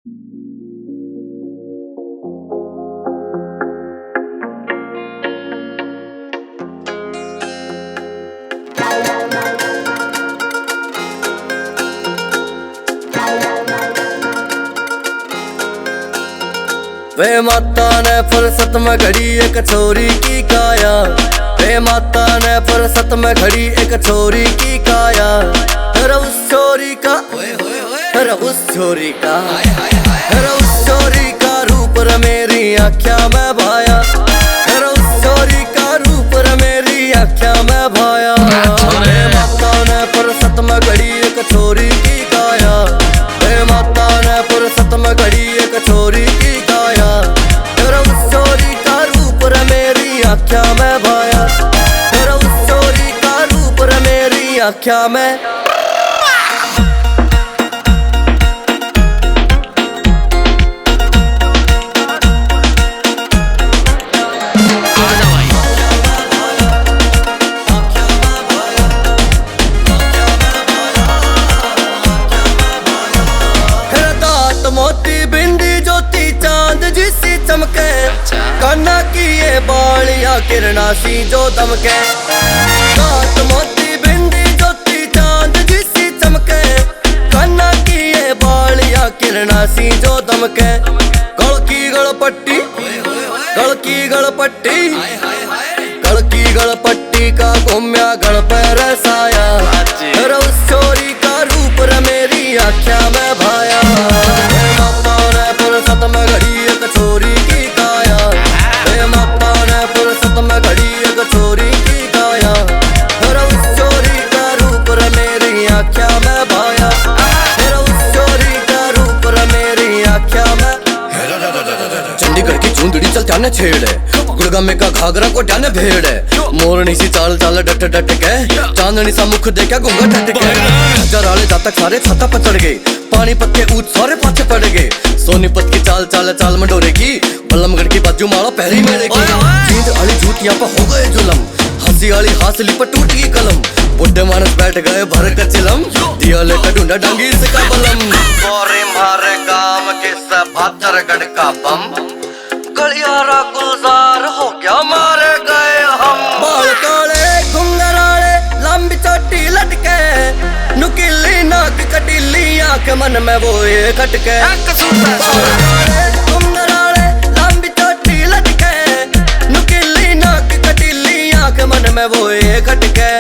वे माता ने फुर्सत में घड़ी एक छोरी की काया। वे माता ने फुर्सत में घड़ी एक छोरी की काया। अरे उस छोरी का, अरे उस छोरी का, अरे उस छोरी का रूप रे मेरी आँखों में भाया। अरे उस छोरी का रूप रे मेरी आँखों में भाया। वे माता ने फुर्सत में घड़ी एक छोरी की काया। वे माता ने फुर्सत में घड़ी एक छोरी की काया। अरे उस छोरी का रूप रे मेरी आँखों में भाया। अरे उस छोरी का रूप रे मेरी आँखों में। मोती बिंदी ज्योति चांद जिसी चमके। कान्हा की ये बालियां किरणा सी जो दमके। दांत मोती बिंदी ज्योति चांद जिसी चमके। कान्हा की ये बालियां किरणा सी जो दमके। गल की गलपट्टी, गल की गलपट्टी, गल की गलपट्टी का घूमया गल पर साया। अरे उस छोरी का रूप रे मेरी आँखों में भाया। फुर्सत में घड़ी एक छोरी की काया। वे माता ने फुर्सत में घड़ी एक छोरी की काया। अरे उस छोरी का रूप रे मेरी आँखों में भाया। अरे उस छोरी का रूप रे मेरी आँखों में। चंडीगढ़ की चूंदड़ी चल जाने छेड़े। गुड़गामे का घाघरा को जाने भेड़े। मोरनी सी चाल चाल डट डट के। चांदनी सा मुख देखा घूंघट हट के। जराले जातक सारे छाता पर चढ़ गए। पानीपत के ऊंट सारे पाछे पड़ गए। सोनीपत की चाल चाल चाल मंडोरे की। बल्लमगढ़ की बाजू माला पहरी मेरे की। जींद वाली झूठियां पर हो गए जुलम। हंसी वाली हासली पर टूट गई कलम। बुढ़े मानस बैठ गए भर कर चिलम। दिया लेकर ढूंढा डांगी इसका बलम। गोरे मारे गांव के सब भादरगढ़ का बम। गलियारा गुलजार हो गया मारे गए हम। बाल काले घुंघराले लंबी चोटी लटके। नुकीली नाक कटीली आंख मन में वो ये खटके। घुंघराले लंबी चोटी लटके। नुकीली नाक कटीली आंख मन में वो ये खटके।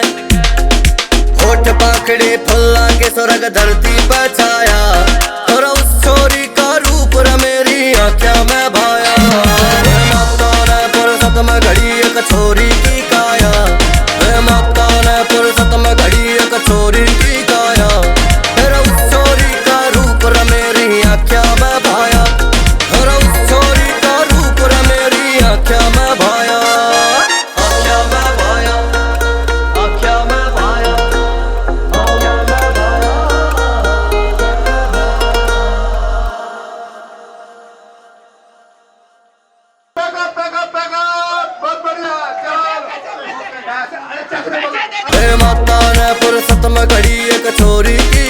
होठ पाखड़ी फुल्ला के सुरग धरती पर छाया। और उस छोरी का रूप रे मेरी आँखों में भाया। माता ने फुर्सत में घड़ी एक छोरी की काया। वे माता ने फुर्सत में घड़ी एक छोरी की काया। अरे उस छोरी का रूप रे मेरी आँखों में भाया। अरे उस छोरी का रूप रे मेरी आँखों में भाया। आँखों में भाया, आँखों में भाया, आँखों में भाया। वे माता ने फुर्सत में घड़ी एक छोरी की